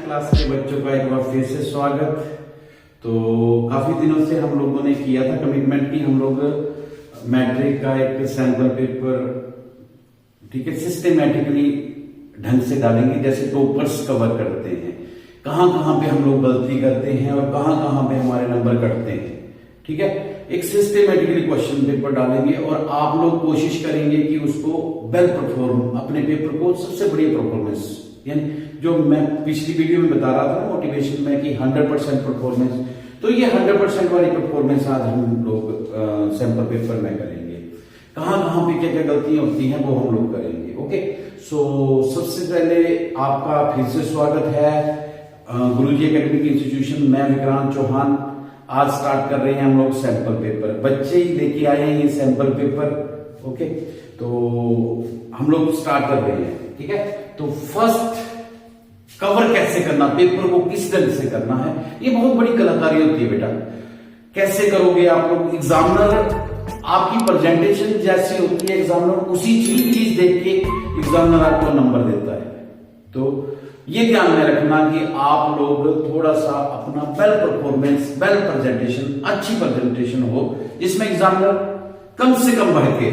Class के बच्चों का एक बार फिर से स्वागत। तो काफी दिनों से हम लोगों ने किया था कमिटमेंट कि हम लोग मैट्रिक का एक सैंपल पेपर ठीक है सिस्टेमेटिकली ढंग से डालेंगे, जैसे टॉपर्स कवर करते हैं कहां कहां पे हम लोग गलती करते हैं और कहां कहां पे हमारे नंबर कटते हैं। ठीक है, एक सिस्टेमेटिकली क्वेश्चन पेपर डालेंगे और आप लोग कोशिश करेंगे कि उसको वेल परफॉर्म अपने पेपर को सबसे बढ़िया परफॉर्मेंस, यानी जो मैं पिछली वीडियो में बता रहा था मोटिवेशन में कि 100% परफॉर्मेंस, तो ये 100% वाली परफॉर्मेंस आज हम लोग सैंपल पेपर में करेंगे। कहां कहां पे क्या क्या गलतियां होती हैं वो हम लोग करेंगे। ओके, सो सबसे पहले आपका फिर से स्वागत है गुरुजी एकेडमिक इंस्टीट्यूशन। मैं विक्रांत चौहान। आज स्टार्ट कर रहे हैं हम लोग सैंपल पेपर, बच्चे ही लेके आए हैं ये सैंपल पेपर। ओके, तो हम लोग स्टार्ट कर रहे हैं। ठीक है, तो फर्स्ट कवर कैसे करना, पेपर को किस ढंग से करना है, ये बहुत बड़ी कलाकारी होती है बेटा। कैसे करोगे आप लोग, एग्जामिनर आपकी प्रेजेंटेशन जैसी होती है, एग्जामिनर उसी चीज देख के एग्जामिनर आपको नंबर देता है। तो ये ध्यान में रखना कि आप लोग थोड़ा सा अपना वेल परफॉर्मेंस, वेल प्रेजेंटेशन, अच्छी प्रेजेंटेशन हो जिसमें एग्जामिनर कम से कम बढ़ के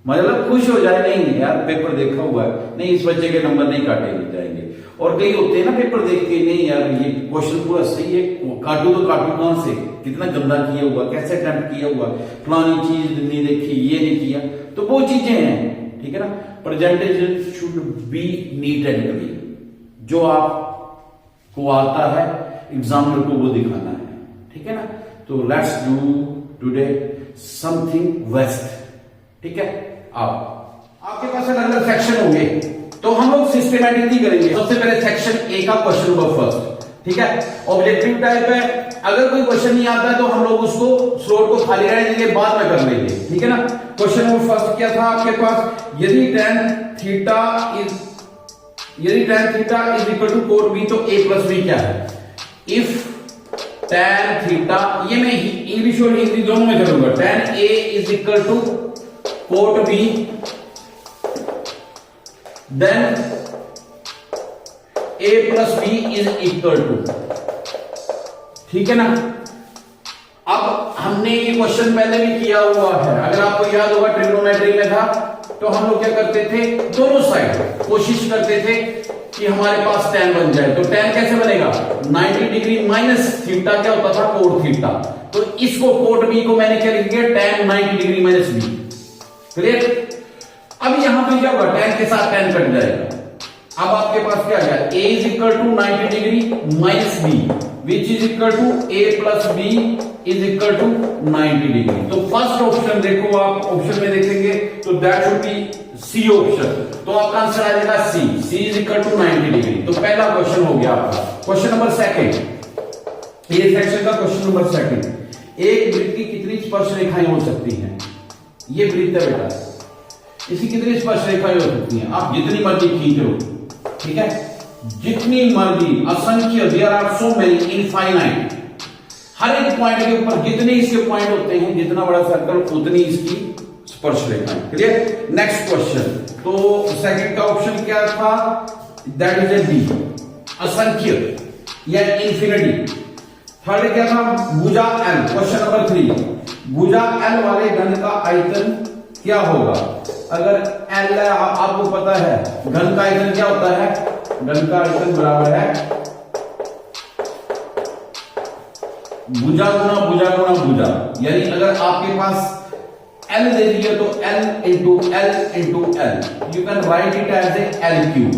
मतलब खुश हो जाए, नहीं यार पेपर देखा हुआ है, नहीं इस बच्चे के नंबर नहीं काटे जाएंगे। और कई होते हैं ना पेपर देख के, नहीं यार ये क्वेश्चन पूरा सही है, काटू तो काटू कहां से, कितना गंदा किया हुआ, कैसे अटेम्प्ट किया हुआ, फलानी चीज नहीं देखी, ये नहीं किया, तो वो चीजें हैं। ठीक है ना, presentation should be neat and clean. जो आपको आता है एग्जामिनर को वो दिखाना है। ठीक है ना, तो let's do today something west. ठीक है, आपके पास अलग अलग सेक्शन होंगे तो हम लोग सिस्टमैटिकली करेंगे। सबसे पहले सेक्शन ए का क्वेश्चन नंबर फर्स्ट। ठीक है, ऑब्जेक्टिव टाइप है, अगर कोई क्वेश्चन नहीं आता है तो हम लोग उसको स्लॉट को खाली रहने देंगे, बाद में कर लेंगे। ठीक है ना, क्वेश्चन नंबर फर्स्ट क्या था आपके पास, यदि tan theta is equal to cot B तो a प्लस बी क्या है। इफ tan थीटा, ये मैं इंग्लिश और हिंदी दोनों में करूंगा, tan a is equal to cot B then a plus B is equal to. ठीक है ना, अब हमने ये क्वेश्चन पहले भी किया हुआ है, अगर आपको याद होगा ट्रिग्नोमेट्री में था, तो हम लोग क्या करते थे, दोनों साइड कोशिश करते थे कि हमारे पास tan बन जाए। तो tan कैसे बनेगा, 90 डिग्री माइनस थीटा क्या होता था, कोट थीटा। तो इसको कोट बी को मैंने क्या लिख दिया, tan 90 degree minus B. Clear, अब यहां पर क्या होगा, tan के साथ tan कट जाएगा। अब आपके पास क्या आ गया, a is equal to 90 degree minus B which is equal to a plus B is equal to 90 degree. तो फर्स्ट ऑप्शन देखो, आप ऑप्शन में देखेंगे तो that should be C option. तो आपका आंसर आ जाएगा C is equal to 90 degree. तो पहला क्वेश्चन हो गया आपका। क्वेश्चन नंबर सेकंड, ये सेक्शन का क्वेश्चन नंबर सेकंड, एक वृत्त की कितनी स्पर्श रेखाएं हो सकती हैं। ये वृत्त है बेटा, इसकी कितनी स्पर्श रेखाएं हो सकती हैं, आप जितनी मर्जी खींच लो। ठीक है, जितनी मर्जी, असंख्य, there are so many, infinite. हर एक पॉइंट के ऊपर जितने इसके पॉइंट होते हैं, जितना बड़ा सर्कल उतनी इसकी स्पर्श रेखाएं। Clear, next question. तो सेकंड का ऑप्शन क्या था, दैट इज ए बी, असंख्य या इंफिनिटी। थर्ड क्या था, भुजा एल। क्वेश्चन नंबर 3, भुजा एल वाले घन का आयतन क्या होगा। अगर एल आपको पता है, घन का आयतन क्या होता है, घन का आयतन बराबर है भुजा गुना भुजा गुना भुजा। यानी अगर आपके पास L दे दिया तो L into L into L, you can write it as a L cube.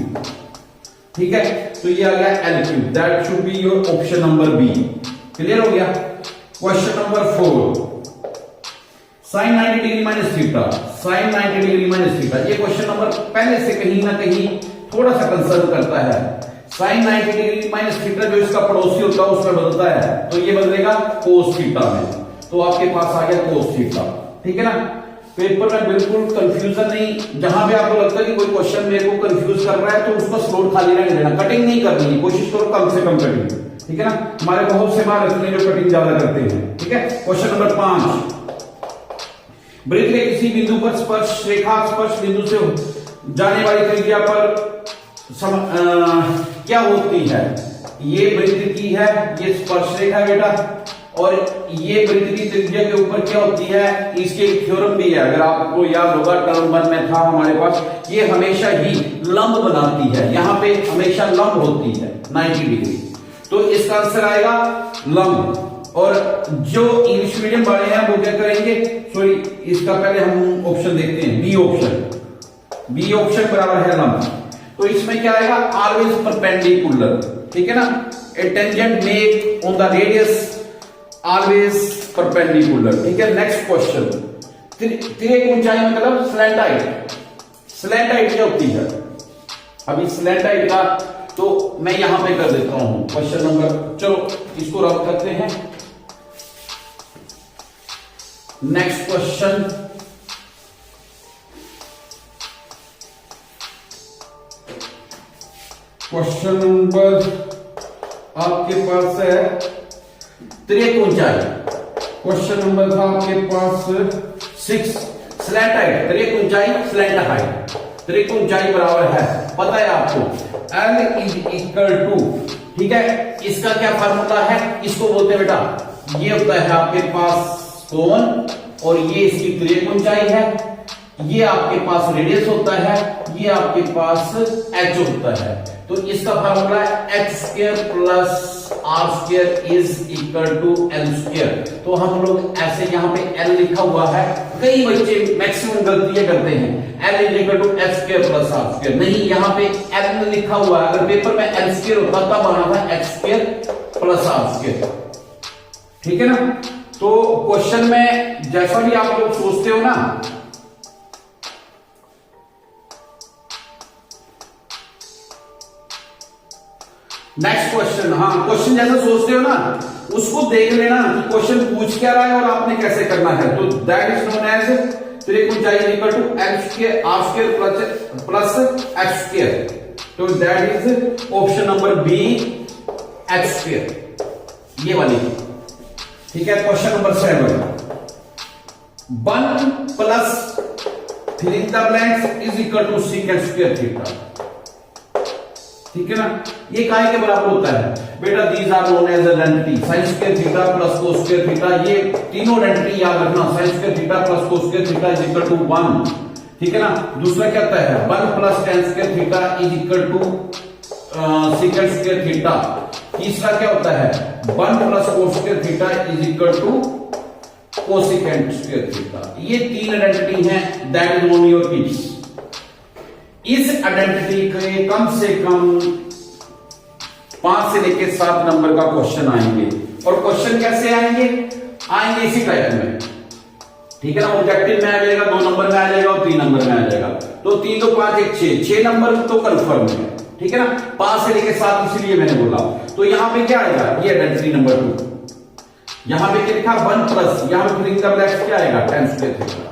ठीक है, तो ये आ गया L cube, that should be your option number B. Clear हो गया। Question number 4, sine 90 degree minus theta, sine 90 degree minus theta. ये question number पहले से कहीं ना कहीं थोड़ा सा कंसर्न करता है। साइन 90 डिग्री माइनस थीटा जो इसका पड़ोसी होता है उसमें बदलता है, तो ये बदलेगा कोस थीटा में। तो आपके पास आ गया कोस थीटा। ठीक है ना, पेपर में बिल्कुल कंफ्यूजन नहीं। जहां भी आपको लगता है कि कोई क्वेश्चन मेरे को कंफ्यूज कर रहा है तो उसको स्लॉट खाली रहने देना, कटिंग नहीं करनी, कोशिश करो कम से कम कटिंग। ठीक है ना, हमारे बहुत से मार्क्स में जो कटिंग ज्यादा करते हैं। ठीक है, क्वेश्चन नंबर 5, वृत्त के किसी बिंदु पर स्पर्श रेखा स्पर्श बिंदु से जाने वाली त्रिज्या पर क्या होती है, ये वृत्त की है, ये स्पर्श रेखा बेटा, और ये वृत्त की त्रिज्या के ऊपर क्या होती है, इसके एक थ्योरम भी है, अगर आपको याद होगा टर्म 1 में था हमारे पास, ये हमेशा ही लंब बनाती है, यहां पे हमेशा लंब होती है 90 डिग्री, तो इसका आंसर आएगा लंब। और जो इंग्लिश मीडियम वाले हैं वो क्या करेंगे, सॉरी इसका पहले हम ऑप्शन देखते हैं, बी ऑप्शन, बी ऑप्शन बराबर है लंब, तो इसमें क्या आएगा, ऑलवेज परपेंडिकुलर, ठीक है ना, a tangent make on the radius always perpendicular, ठीक है। नेक्स्ट क्वेश्चन, तिर्यक ऊंचाई मतलब स्लैंट हाइट, स्लैंट हाइट क्या होती है, अभी स्लैंट हाइट का तो मैं यहां पे कर देता हूं क्वेश्चन नंबर, चलो इसको रब करते हैं। नेक्स्ट क्वेश्चन, क्वेश्चन नंबर आपके पास है तिर्यक ऊंचाई, क्वेश्चन नंबर था आपके पास 6, स्लैंट हाइट, तिर्यक ऊंचाई स्लैंट हाइट, तिर्यक ऊंचाई बराबर है, पता है आपको L इज इक्वल टू, ठीक है, इसका क्या फार्मूला है, इसको बोलते हैं बेटा, ये होता है आपके पास कोण, और ये इसकी तिर्यक ऊंचाई है, ये आपके पास रेडियस होता है, ये आपके पास h होता है, तो इसका फार्मूला है h square plus r square is equal to l square. तो हम लोग ऐसे यहाँ पे l लिखा हुआ है, कई बच्चे मैक्सिमम गलतियां करते हैं, l is equal to h square plus r square, नहीं यहाँ पे l लिखा हुआ है, अगर पेपर में l स्क्वायर होता तब आना था h square plus r square, ठीक है ना। तो क्वेश्चन में जैसा भी आप लोग सोचते हो ना, नेक्स्ट क्वेश्चन, हाँ क्वेश्चन जैसा सोचते हो ना उसको देख लेना कि क्वेश्चन पूछ क्या रहा है और आपने कैसे करना है, तो दैट इज नोन एज तिर्यक ऊंचाई equal to l square r square plus h square, तो that is option number B h square, ये वाली, ठीक है। Question number 7, 1 plus fill in the blanks is equal to second square theta, ठीक है ना, ये काहे के बराबर होता है बेटा, these are known as identity, sin square theta plus cos square theta, ये तीनों आइडेंटिटी याद रखना, sin square theta plus cos square theta is equal to 1, ठीक है ना। दूसरा क्या होता है 1 plus tan square theta is equal to second square theta, तीसरा क्या होता है 1 plus cos square theta is equal to cosecant square theta, ये तीन आइडेंटिटी हैं, that is only your kids. इस आइडेंटिटी के कम से कम 5 से लेकर 7 नंबर का क्वेश्चन आएंगे, और क्वेश्चन कैसे आएंगे, आएंगे इसी टाइप में, ठीक है ना, ऑब्जेक्टिव में आ जाएगा, 2 नंबर में आ जाएगा और 3 नंबर में आ जाएगा, तो 3 2 5 1 6 नंबर तो कंफर्म है, ठीक है ना, 5 से लेकर 7 इसलिए मैंने बोला। तो यहां पे क्या आएगा, ये आइडेंटिटी नंबर 2, यहां पे क्या लिखा 1 प्लस, यहां पे फिलिंग का ब्लैक क्या आएगा tan square theta,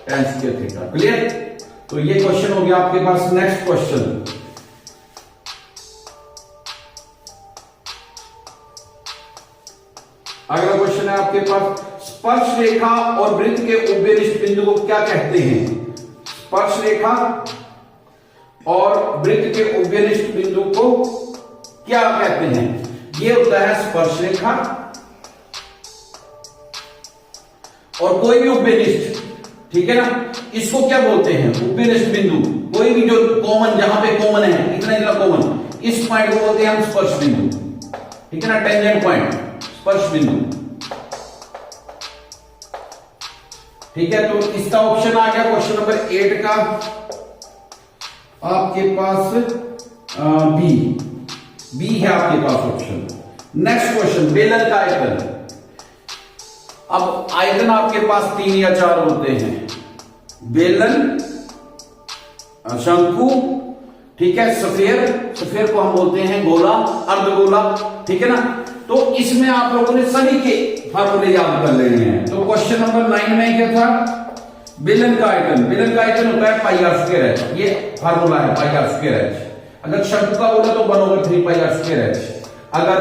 tan square theta, clear. तो ये क्वेश्चन हो गया आपके पास। नेक्स्ट क्वेश्चन, अगला क्वेश्चन है आपके पास, स्पर्श रेखा और वृत्त के उभयनिष्ठ बिंदु को क्या कहते हैं, स्पर्श रेखा और वृत्त के उभयनिष्ठ बिंदु को क्या कहते हैं, ये होता है स्पर्श रेखा और कोई भी उभयनिष्ठ, ठीक है ना, इसको क्या बोलते हैं, उभयनिष्ठ बिंदु, कोई भी जो कॉमन, जहां पे कॉमन है इतना इतना कॉमन, इस पॉइंट को बोलते हैं हम स्पर्श बिंदु, ठीक है ना, टेंजेंट पॉइंट, स्पर्श बिंदु, ठीक है। तो इसका ऑप्शन आ गया क्वेश्चन नंबर 8 का आपके पास बी है आपके पास ऑप्शन। नेक्स्ट क्वेश्चन, बेलन का आयतन, अब आयतन आपके पास 3 या 4 होते हैं, बेलन, शंकु, ठीक है, सफेयर को हम बोलते हैं गोला, अर्धगोला, ठीक है ना। तो इसमें आप लोगों ने सभी के फार्मूले याद कर लेने हैं। तो क्वेश्चन नंबर 9 में क्या था, बेलन का आयतन, बेलन का आयतन होता है पाई आर स्क्वायर एच, ये फार्मूला है पाई आर स्क्वायर एच। अगर शंकु का बोला तो 1/3 पाई आर स्क्वायर एच, अगर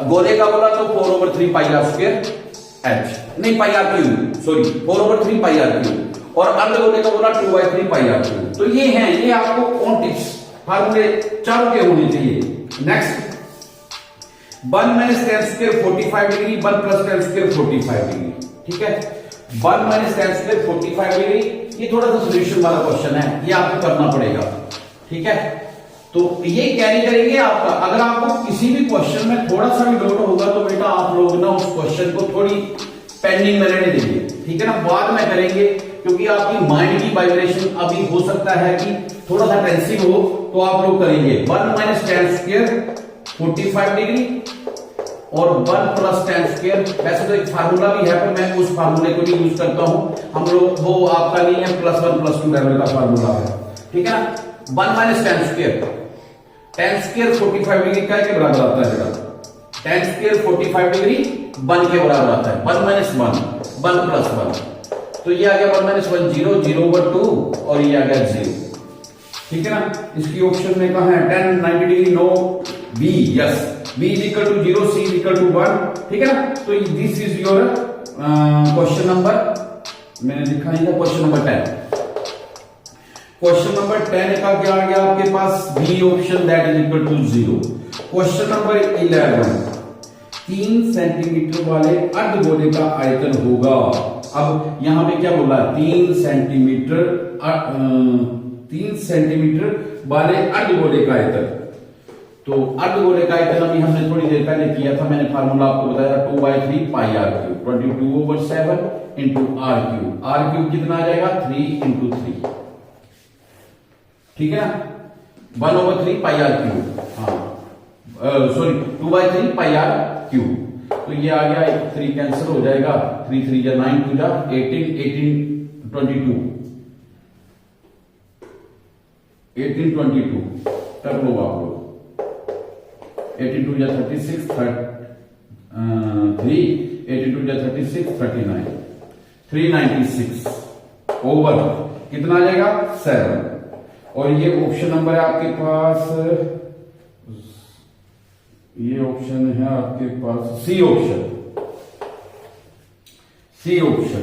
गोले का बोला तो 4/3 पाई आर स्क्वायर एच, नहीं pi R cube, sorry 4/3 pi R cube. और अर्धगोले का बोला 2/3 पाई आर क्यूब। तो ये हैं, ये आपको ऑन टिप्स फार्मूले चारों के होने चाहिए। Next 1 minus tan square 45 degree, 1 plus tan square 45 degree. ठीक है, 1 माइनस tan स्क्वायर 45 डिग्री, ये थोड़ा सा सोल्यूशन वाला क्वेश्चन है, ये आपको करना पड़ेगा। ठीक है, तो ये कैरी करेंगे आपका। अगर आपको किसी भी क्वेश्चन में थोड़ा सा भी डाउट होगा तो बेटा आप लोग ना उस क्वेश्चन को थोड़ी पेंडिंग में रहने देंगे, ठीक है ना, बाद में करेंगे, क्योंकि आपकी माइंड की वाइब्रेशन अभी हो सकता है कि थोड़ा सा टेंसिव हो, तो आप लोग करेंगे 1 माइनस tan स्क्वायर 45 डिग्री और 1 प्लस tan स्क्वायर। वैसे तो एक फार्मूला भी है, पर मैं उस फार्मूले को भी यूज करता हूं। हम लोग वो आपका नहीं है, +1 +2 लेवल का फार्मूला है, ठीक है ना। 1 माइनस tan स्क्वायर 45 डिग्री का के बराबर आता है बेटा, tan स्क्वायर 45 डिग्री 1 के बराबर आता है। 1 माइनस 1 1 प्लस 1, तो ये आ गया 1 माइनस 1 0 0 over 2 और ये आ गया 0, ठीक है ना। इसकी ऑप्शन में कहा है tan 90 degree, no b, yes, b is equal to 0, c is equal to 1, ठीक है ना। तो this is your question number, मैंने लिखा नहीं था, क्वेश्चन नंबर 10। क्वेश्चन नंबर 10 का क्या आ गया आपके पास, B option, that is equal to 0। Question number 11, 3 centimetre वाले अर्धगोले का आयतन होगा। अब यहां पे क्या बोला, 3 सेंटीमीटर वाले अर्धगोले का आयतन। तो अर्धगोले का आयतन अभी हमने थोड़ी देर पहले किया था, मैंने फार्मूला आपको बताया 2/3 pi R cube, 22/7 into R cube. R cube कितना आ जाएगा, 3 इंटू 3, ठीक है ना, 1/3 पाई आर क्यूब, हाँ सॉरी 2/3 पाई आर क्यूब। तो ये आ गया, 3 कैंसिल हो जाएगा, 3 3 जा 9 2 जा 18 18 22 18 22 तब लो आप लोग, 18 2 जा 36 3 18 2 जा 36 39 396 ओवर कितना आ जाएगा, 7। और ये ऑप्शन नंबर है आपके पास, ये ऑप्शन है आपके पास सी ऑप्शन, सी ऑप्शन।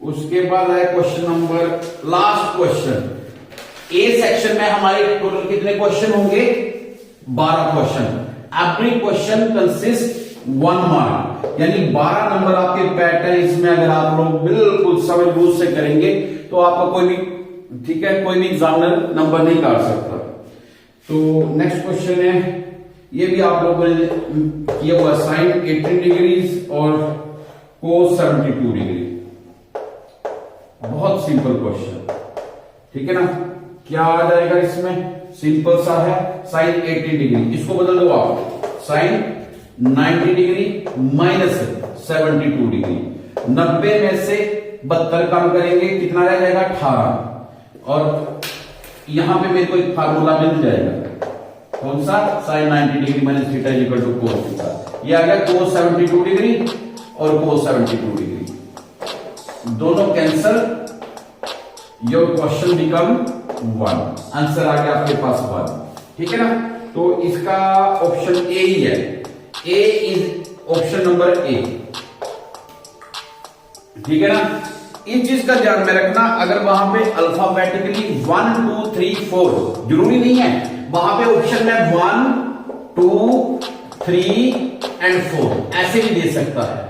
उसके बाद है question number, last question. A section में हमारे टोटल कितने क्वेश्चन होंगे, 12 question. Every question consist 1 mark, यानी 12 नंबर आपके पैट है। इसमें अगर आप लोग बिल्कुल समझ बूझ से करेंगे तो आपका कोई भी, ठीक है, कोई भी एग्जामिनर नंबर नहीं काट सकता। तो नेक्स्ट क्वेश्चन है, ये भी आप लोगों ने किया हुआ, साइन 18 डिग्रीज और कोस 72 डिग्री। बहुत सिंपल क्वेश्चन, ठीक है ना। क्या आ जाएगा इसमें, सिंपल सा है, साइन 80 डिग्री, इसको बदल दो आप, साइन 90 डिग्री माइनस 72 डिग्री। 90 में से 72 कम करेंगे, कितना रह जाएगा, 18। और यहां पे मेरे को एक फार्मूला मिल जाएगा, कौन सा, sine 90 degree minus theta is equal to cos theta. ये आ गया कोस 72 डिग्री और कोस 72 डिग्री, दोनों cancel, your question become 1, answer आ गया आपके पास 1, ठीक है ना। तो इसका ऑप्शन ए ही है, ए इज ऑप्शन नंबर ए, ठीक है ना। इन चीज का ध्यान में रखना, अगर वहां पे अल्फाबेटिकली 1 2 3 4 जरूरी नहीं है, वहां पे ऑप्शन में 1 2 3 एंड 4 ऐसे भी दे सकता है।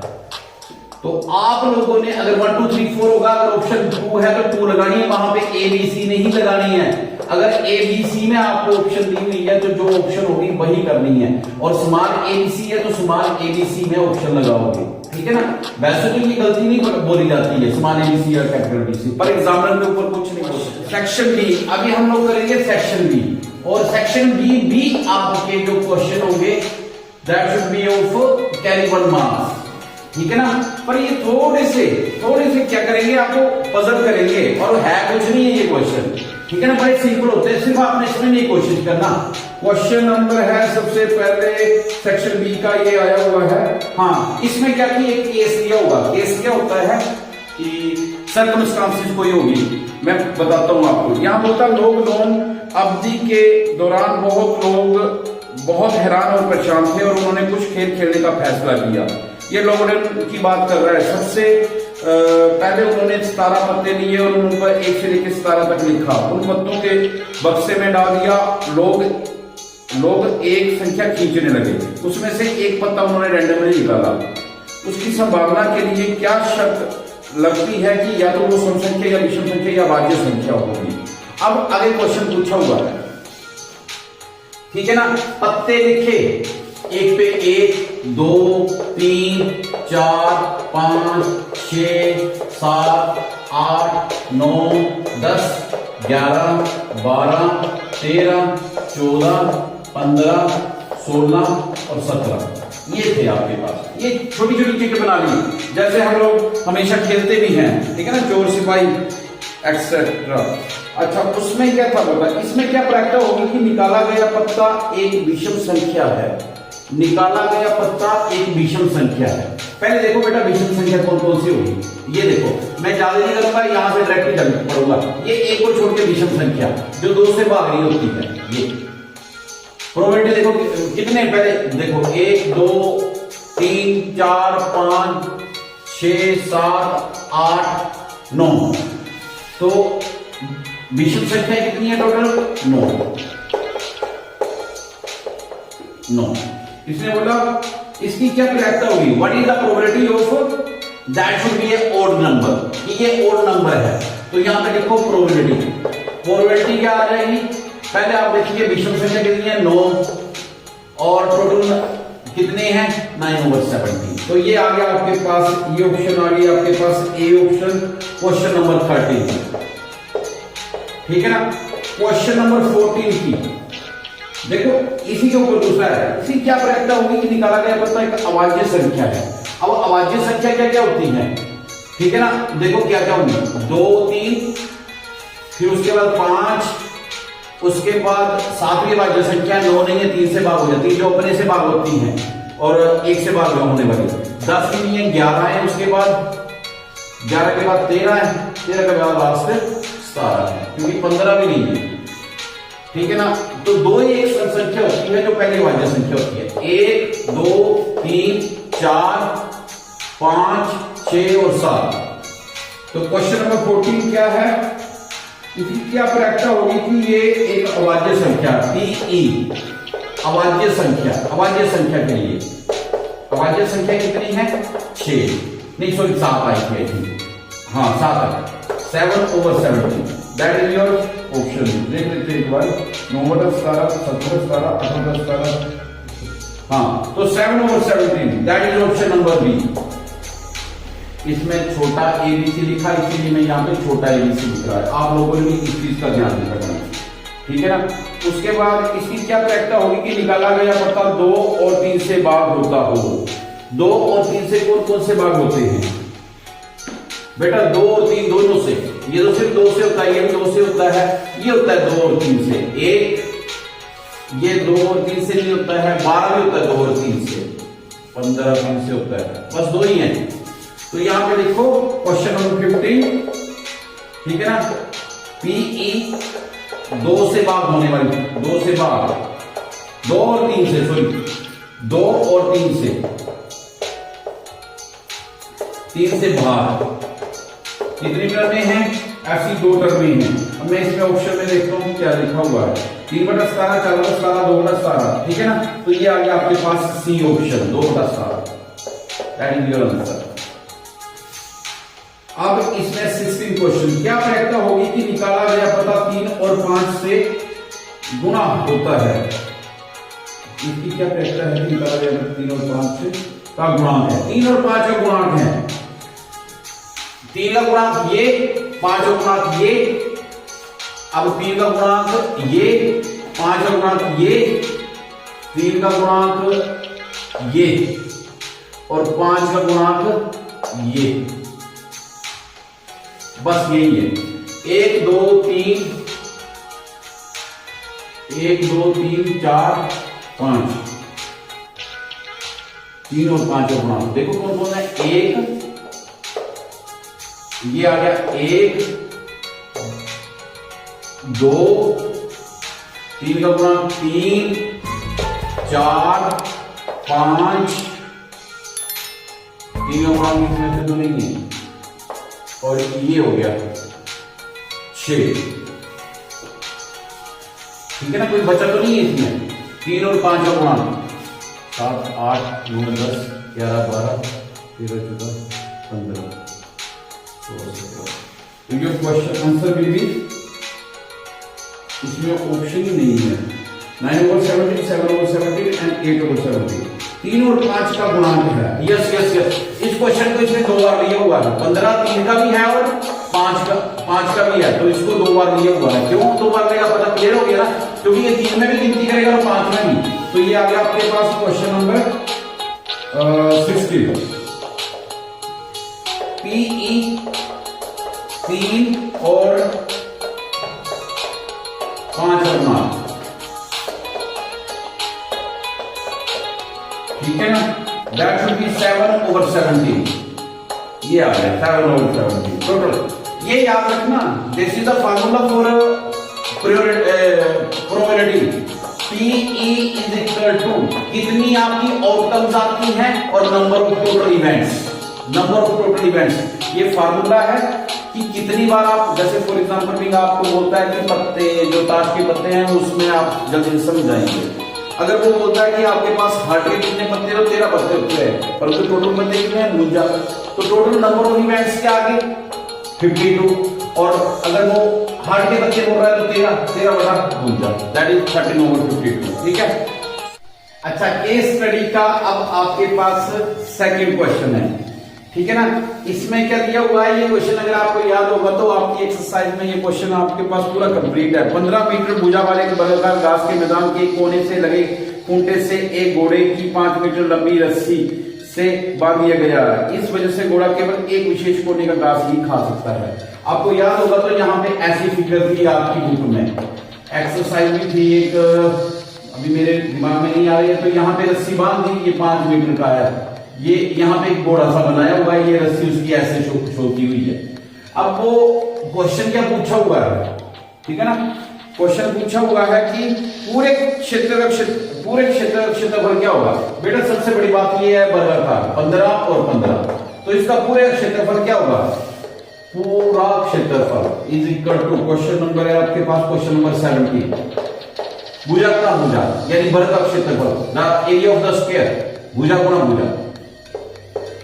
तो आप लोगों ने अगर 1 2 3 4 होगा, अगर ऑप्शन 2 है तो 2 लगानी है, वहां पे ए बी सी नहीं लगानी है। अगर ए बी सी में आपको ऑप्शन दी हुई है तो जो ऑप्शन होगी वही करनी है, और स्मॉल ए बी सी है तो स्मॉल ए बी सी में ऑप्शन लगाओगे, ठीक है ना। वैसे तो ये गलती नहीं बोली जाती है, स्मॉल ए बी सी और कैपिटल बी सी, पर एग्जामिनर के ऊपर कुछ नहीं बोल सकते। सेक्शन बी, अभी हम लोग करेंगे सेक्शन बी, और सेक्शन बी भी आपके जो क्वेश्चन होंगे that should B of carry 1 marks, ठीक है ना। पर ये थोड़े से क्या करेंगे, आपको पजल करेंगे, और है कुछ नहीं है ये क्वेश्चन, ठीक है ना, बड़े सिंपल होते हैं, सिर्फ आपने इसमें नहीं कोशिश करना। क्वेश्चन नंबर है सबसे पहले सेक्शन बी का, ये आया हुआ है, हाँ, इसमें क्या कि एक केस दिया होगा। केस क्या होता है कि सर्कमस्टांसेस कोई होगी, मैं बताता हूं आपको। यहां बोलता लॉकडाउन अवधि के दौरान बहुत लोग बहुत हैरान और परेशान थे और उन्होंने कुछ खेल खेलने का फैसला किया। ये लॉकडाउन की बात कर रहा है। सबसे पहले उन्होंने 17 पत्ते लिए और उन पर 1 से लेकर 17 तक लिखा, उन पत्तों के बक्से में डाल दिया। लोग एक संख्या खींचने लगे, उसमें से एक पत्ता उन्होंने रैंडमली निकाला। उसकी संभावना के लिए क्या शर्त लगती है कि या तो वो सम संख्या या विषम संख्या या भाज्य संख्या होगी। अब आगे क्वेश्चन पूछा हुआ है, ठीक है ना। पत्ते लिखे, एक पे 1 2 3 4 5 6 7 8 9 10 11 12 13 14 15 16 और 17 ये थे आपके पास। ये छोटी छोटी चीजें बना ली, जैसे हम लोग हमेशा खेलते भी हैं, ठीक है ना, चोर सिपाही एक्सेट्रा। अच्छा, उसमें क्या था बता, इसमें क्या प्रैक्टिस होगी कि निकाला गया पत्ता एक विषम संख्या है। निकाला गया पत्ता एक विषम संख्या है। पहले देखो बेटा विषम संख्या कौन कौन सी होगी, ये देखो, मैं ज्यादा नहीं करूंगा, यहां से डायरेक्ट पढ़ूंगा। ये एक को छोड़ के विषम संख्या जो 2 से भाग रही होती है, ये प्रोबेबिलिटी देखो कितने, पहले देखो 1 2 3 4 5 6 7 8 9, तो विषम संख्या कितनी है टोटल 9। इसने बोला इसकी क्या प्रैक्टिस होगी, what is the probability of that should be a odd number, कि ये ओड नंबर है। तो यहां पे देखो प्रोबेबिलिटी क्या आ जाएगी, पहले आप देखिए विषम संख्या कितनी है 9 और टोटल कितने हैं 9/17। तो ये आ गया आपके पास, ये ऑप्शन आ गया आपके पास ए ऑप्शन, क्वेश्चन नंबर 13, ठीक है ना। क्वेश्चन नंबर 14 की देखो, इसी के ऊपर दूसरा है, इसी क्या प्रक्रिया होगी कि निकाला गया पत्ता एक अभाज्य संख्या है। अब अभाज्य संख्या क्या क्या होती है, ठीक है ना, देखो क्या क्या होंगी 2 3, फिर उसके बाद 5, उसके बाद 7वीं अभाज्य संख्या 9 नहीं है, 3 से भाग हो जाती है, जो अपने से भाग होती है, और 1 से भाग होने वाली 10 की नहीं है, 11 है, उसके बाद 11 के बाद 13 है, 13 के बाद लास्ट 17 है, क्योंकि 15 भी नहीं है, ठीक है ना। तो 2 ही एक संख्या होती है जो पहली अभाज्य संख्या होती है, 1 2 3 4 5 6 और 7। तो क्वेश्चन नंबर 14 क्या है, इसकी क्या प्रक्रिया होगी कि ये एक अभाज्य संख्या PE, अभाज्य संख्या के लिए अभाज्य संख्या कितनी है 6 नहीं सॉरी 7 आई थी, हाँ 7/17, दैट इज योर ऑप्शन। देख लेते हैं एक बार, 9/17 17/17 18/17, हाँ तो 7/17, that is option number B. इसमें छोटा ABC लिखा, इसीलिए मैं यहाँ पे छोटा ABC लिख रहा है, आप लोगों ने भी इस चीज का ध्यान रखना, ठीक है ना। उसके बाद इसकी क्या प्रक्रिया होगी कि निकाला गया पत्ता 2 और 3 से भाग होता हो। 2 और 3 से कौन कौन से भाग होते हैं बेटा, 2 और 3 दोनों से, ये तो सिर्फ 2 से होता है, ये भी 2 से होता है, ये होता है 2 और 3 से, एक ये 2 और 3 से नहीं होता है, 12 भी होता है 2 और 3 से, 15 3 से होता है, बस 2 ही है। तो यहां पे देखो क्वेश्चन नंबर 15, ठीक है ना, PE 2 से भाग होने वाली, 2 से भाग, 2 और 3 से, सॉरी 2 और 3 से, 3 से भाग कितनी टर्म में है, ऐसी 2 टर्म में है। अब मैं इसमें ऑप्शन में देखता हूं क्या लिखा हुआ है, 3/17 4/17 2/17, ठीक है ना। तो ये आ गया आपके पास C option 2/17, that is your answer. अब इसमें 16 क्वेश्चन, क्या प्रक्रिया होगी कि निकाला गया पता 3 और 5 से गुणा होता है। इसकी क्या प्रक्रिया है कि निकाला गया 3 और 5 से का गुणांक है, 3 और 5 का गुणांक है, 3 का गुणांक ये, 5 का गुणांक ये, अब 3 का गुणांक ये, 5 का गुणांक ये, 3 का गुणांक ये और 5 का गुणांक ये, बस यही है। 1 2 3 1 2 3 4 5, 3 और 5 का गुणांक देखो कौन कौन है, 1 ये आ गया, 1 2 3 का गुणांक 3 4 5, 3 का गुणांक इसमें से तो नहीं है, और ये हो गया 6। ठीक है ना, कोई बचा तो नहीं है इसमें। 3 और 5 का गुणांक 7 8 9 10 11 12 13 14 15 16 17। तो ये क्वेश्चन आंसर विल बी, इसमें ऑप्शन ही नहीं है। 9/17 7/17 एंड 8/17 3 और 5 का गुणांक है। यस यस यस, इस क्वेश्चन को इसने 2 बार लिया हुआ है। 15 3 का भी है और 5 का भी है, तो इसको 2 बार लिया हुआ है। क्यों 2 बार लेगा, पता क्लियर हो गया ना, क्योंकि ये 3 में भी गिनती करेगा और 5 में भी। तो ये आ गया आपके पास क्वेश्चन नंबर 16। पीई 3 और 5 का गुणांक, ठीक है ना, दैट शुड बी 7/17। ये आ गया 7/17 टोटल। ये याद रखना, this is the formula for probability. P E is equal to कितनी आपकी आउटकम्स आपकी हैं और number of total events, number of total events. ये फार्मूला है कि कितनी बार आप, जैसे फॉर एग्जांपल भी आपको बोलता है कि पत्ते जो ताश के पत्ते हैं उसमें आप जल्दी समझ जाएंगे। अगर वो बोलता है कि आपके पास हार्ट के कितने पत्ते हैं, 13 पत्ते होते हैं, परंतु टोटल पत्ते कितने हैं, भूल जा। तो टोटल नंबर ऑफ इवेंट्स क्या आगे 52, और अगर वो हार्ट के पत्ते बोल रहा है तो 13 बड़ा भूल जा, दैट इज 13/52। ठीक है। अच्छा, केस स्टडी का अब आपके पास सेकंड क्वेश्चन है, ठीक है ना। इसमें क्या दिया हुआ है, ये क्वेश्चन अगर आपको याद होगा तो आपकी एक्सरसाइज में ये क्वेश्चन आपके पास पूरा कंप्लीट है। 15 मीटर भुजा वाले बर्गाकार घास के मैदान के कोने से लगे खूंटे से एक घोड़े की 5 मीटर लंबी रस्सी से बांध दिया गया है। इस वजह से घोड़ा केवल एक विशेष कोने का घास ही खा सकता है। आपको याद होगा तो यहाँ पे ऐसी फिगर थी आपकी बुक में, एक्सरसाइज भी थी एक, अभी मेरे दिमाग में नहीं आ रही है। तो यहाँ पे रस्सी बांध दी, ये 5 मीटर का है, ये यहाँ पे एक घोड़ा सा बनाया हुआ है, ये रस्सी उसकी ऐसे छोटी हुई है। अब वो क्वेश्चन क्या पूछा हुआ है, ठीक है ना, क्वेश्चन पूछा हुआ है कि पूरे क्षेत्र का क्षेत्रफल क्या होगा। बेटा सबसे बड़ी बात ये है वर्गाकार 15 और 15, तो इसका पूरे क्षेत्रफल क्या होगा, पूरा क्षेत्रफल is equal to, question number है आपके पास क्वेश्चन नंबर 17, भुजा गुणा भुजा, यानी वर्ग का क्षेत्रफल, the area of the square, भुजा गुणा भुजा।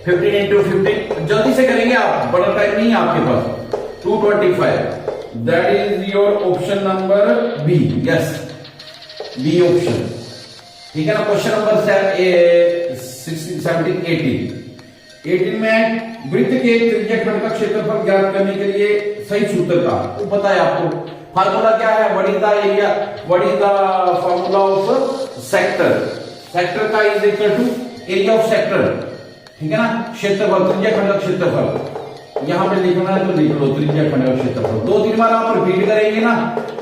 15 into 15 जल्दी से करेंगे आप, बड़ा टाइम नहीं है आपके पास। 225, that is your option number B, yes B option, ठीक है ना। क्वेश्चन नंबर 16 17 18 में वृत्त के त्रिज्याखंड का क्षेत्रफल ज्ञात करने के लिए सही सूत्र का तो पता है आपको। फार्मूला क्या है, what is the area, what is the formula of sector, sector का is equal to area of sector, ठीक है ना। क्षेत्रफल, त्रिज्याखंड का क्षेत्रफल यहां पे लिखना है तो लिख लो, त्रिज्याखंड का क्षेत्रफल 2-3 बार आप रिपीट करेंगे ना।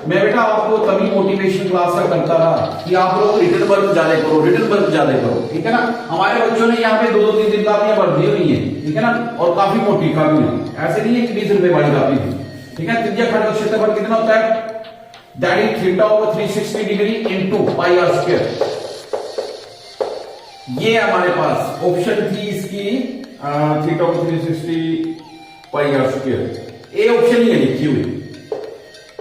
मैं बेटा आपको तभी मोटिवेशन क्लास का करता रहा कि आप लोग रिटन वर्क ज्यादा करो, रिटन वर्क ज्यादा करो, ठीक है ना। हमारे बच्चों ने यहाँ पे 2-3 कापियां भर दी हुई है, ठीक है ना, और काफी मोटी कापी है, ऐसे नहीं है कि 20 रुपए वाली कापी थी, ठीक है। त्रिज्याखंड का क्षेत्रफल कितना होता है, that is θ/360 degree into pi R square. ये हमारे पास ऑप्शन थी इसकी θ/360 pi R square. A option ही है लिखी हुई,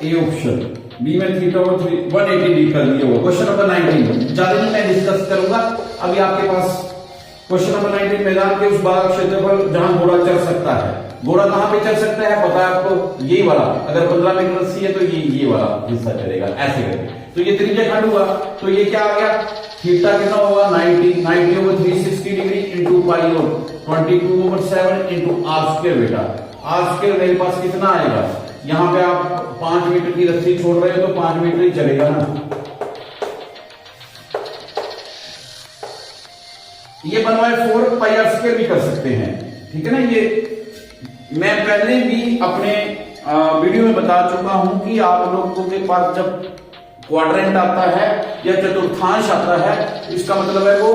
ए ऑप्शन। बी में θ/180 कर दिया हुआ। क्वेश्चन नंबर 19 ज्यादा नहीं मैं डिस्कस करूंगा, अभी आपके पास क्वेश्चन नंबर 19, मैदान के उस भाग क्षेत्रफल जहां घोड़ा चल सकता है। घोड़ा कहां पे चल सकता है पता है आपको, यही वाला, अगर 15 मीटर रस्सी है तो ये वाला हिस्सा चलेगा ऐसे करके। तो ये त्रिज्याखंड हुआ, तो ये क्या आ गया, थीटा कितना होगा 90/360 डिग्री इंटू पाई और 22/7 इंटू आर स्क्वायर। बेटा आर स्क्वायर मेरे पास कितना आएगा, यहां पे आप 5 मीटर की रस्सी छोड़ रहे हो तो 5 मीटर ही चलेगा ना। ये बनवाए 4 पाई आर स्क्वायर भी कर सकते हैं, ठीक है ना। ये मैं पहले भी अपने वीडियो में बता चुका हूं कि आप लोगों के पास जब क्वाड्रेंट आता है या चतुर्थांश आता है, इसका मतलब है वो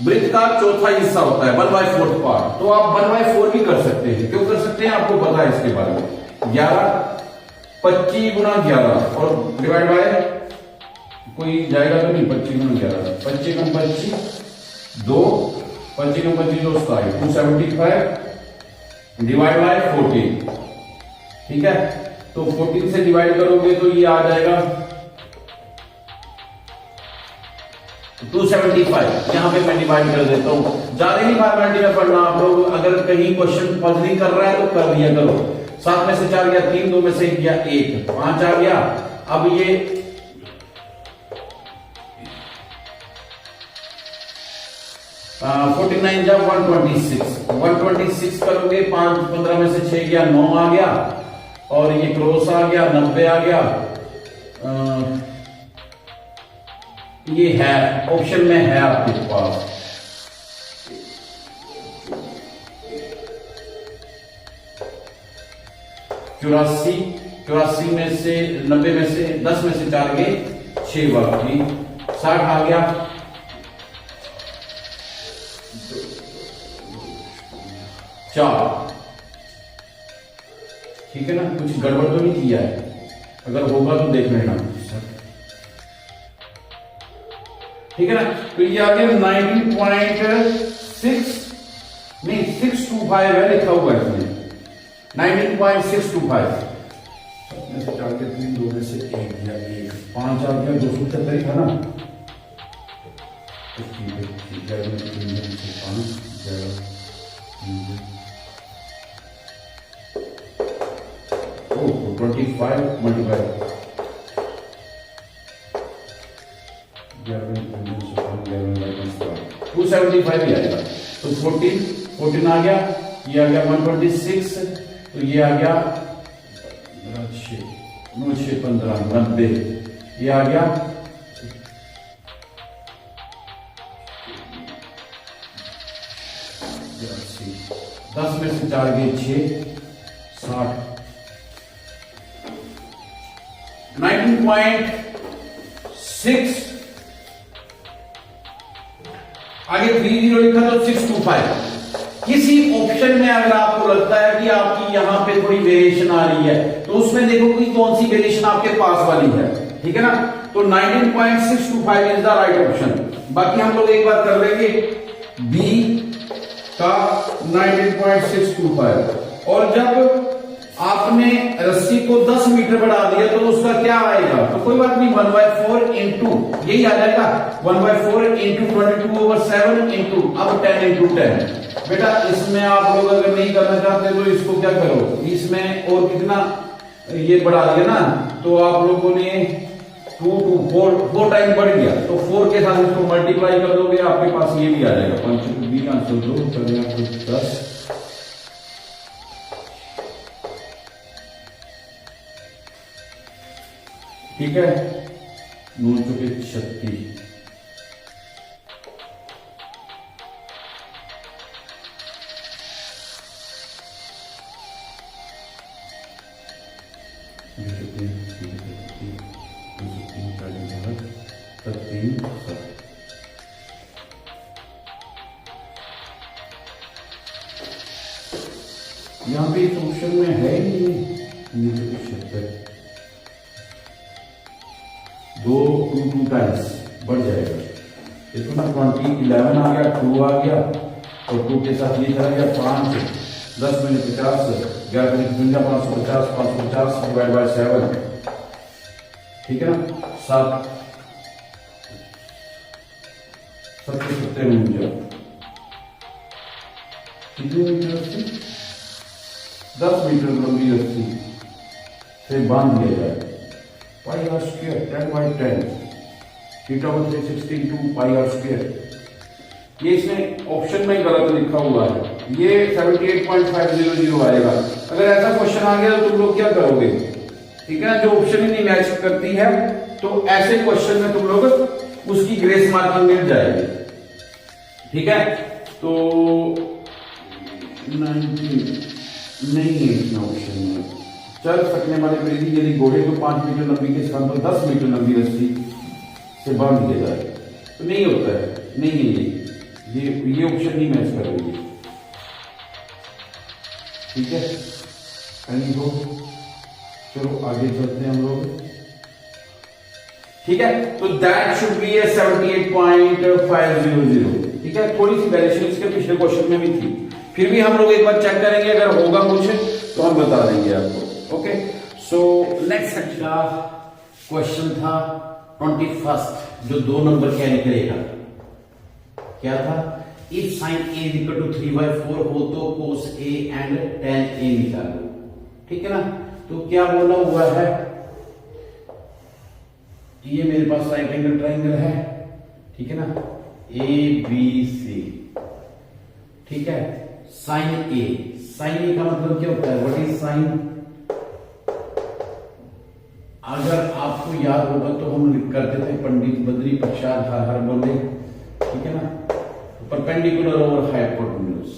वृत्त का चौथा हिस्सा होता है, 1/4 पार्ट। तो आप 1/4 भी कर सकते हैं। क्यों कर सकते हैं आपको पता है इसके बारे में। 11 25 गुणा 11 और डिवाइड बाय, कोई जाएगा तो नहीं, 25 गुणा 11, 25 गुणा 25 2, 25 गुणा 25 2 275, डिवाइड बाय 14, ठीक है। तो 14 से डिवाइड करोगे तो ये आ जाएगा 275। यहां पे मैं डिवाइड कर देता हूं, ज्यादा नहीं फॉर्मेलिटी में पढ़ना आप लोग। अगर कहीं क्वेश्चन पजलिंग कर रहा है तो कर दिया करो। 7 में से 4 गया 3, 2 में से गया 1, 5 आ गया। अब ये 49 जब 126 करोगे, 5 15 में से 6 गया 9 आ गया, और ये क्रॉस आ गया 90 आ गया। ये है ऑप्शन में है आपके पास। चौरासी में से 90 में से 10 में से 4 गए 6 बाकी 60 आ गया। चार, ठीक है ना, कुछ गड़बड़ तो नहीं किया है, अगर होगा तो देख लेना, ठीक है ना। तो ये आ गया 19.6 नहीं 625 है लिखा हुआ है इसमें, 19.625। 4 के 3, 2 में से 1 या 1, 5 आ गया, 270 था ना। Oh, 25 multiplied 275 ही आएगा। तो 14 आ गया, ये आ गया 126, तो ये आ गया 15 90, ये आ गया 10 में से 4 गए 6 60। 19.6 आगे 30 लिखा तो 625। किसी ऑप्शन में अगर आपको लगता है कि आपकी यहां पे थोड़ी वेरिएशन आ रही है तो उसमें देखो कि कौन सी वेरिएशन आपके पास वाली है, ठीक है ना। तो 19.625 इज द राइट ऑप्शन। बाकी हम लोग एक बार कर लेंगे बी का 19.625। और जब आपने रस्सी को 10 मीटर बढ़ा दिया तो उसका क्या आएगा, तो कोई बात नहीं, 1/4 इंटू यही आ जाएगा, 1/4 इंटू 22/7 इंटू अब 10 इंटू 10। बेटा इसमें आप लोग अगर नहीं करना चाहते तो इसको क्या करो, इसमें और कितना ये बढ़ा दिया ना, तो आप लोगों ने 2 to 4 टाइम बढ़ गया, तो 4 के साथ इसको मल्टीप्लाई कर दोगे, आपके पास ये भी आ जाएगा 5 20 आंसर 2 10, ठीक है। 9 चौके 36, यहां पे इस ऑप्शन में है ही नहीं 2 टाइम्स बढ़ जाएगा। देखो ना 20 11 आ गया, 2 आ गया और 2 के साथ ये चला गया 5, 10 में 50, 11 में 550, 550 डिवाइड बाय 7, ठीक है ना। 7 70 मीटर, कितनी मीटर रस्सी, 10 मीटर लंबी रस्सी से बांध दिया जाए, pi R square 10/10 theta 360 into pi R square. ये इसमें ऑप्शन में गलत लिखा हुआ है, ये 78.500 आएगा। अगर ऐसा क्वेश्चन आ गया तो तुम लोग क्या करोगे, ठीक है ना, जो ऑप्शन ही नहीं मैच करती है तो ऐसे क्वेश्चन में तुम लोग उसकी ग्रेस मार्किंग मिल जाएगी, ठीक है। तो 19 नहीं है इसमें ऑप्शन में। चल सकने वाले परिधि यदि घोड़े को 5 मीटर लंबी के स्थान पर 10 मीटर लंबी रस्सी से बांध दिया जाए तो नहीं होता है, नहीं है ये ऑप्शन नहीं मैच कर रही है, ठीक है। कहीं हो, चलो आगे चलते हैं हम लोग, ठीक है। तो दैट शुड बी 78.500, ठीक है। थोड़ी सी वेरिएशन इसके पिछले क्वेश्चन में भी थी। फिर भी हम लोग एक बार चेक करेंगे, अगर होगा कुछ तो हम बता देंगे आपको। ओके, सो नेक्स्ट का क्वेश्चन था 21, जो 2 नंबर क्या निकलेगा, क्या था, if sine A equal to 3/4 हो तो कोस ए एंड tan ए निकालो। ठीक है ना, तो क्या बोला हुआ है, ये मेरे पास राइट एंगल ट्राइंगल है, ठीक है ना, ए बी सी, ठीक है, साइन ए का मतलब क्या होता है, व्हाट इज साइन, अगर आपको याद होगा तो हम करते थे पंडित बद्री प्रसाद हर बोले, ठीक है ना, परपेंडिकुलर और हाइपोटेन्यूज।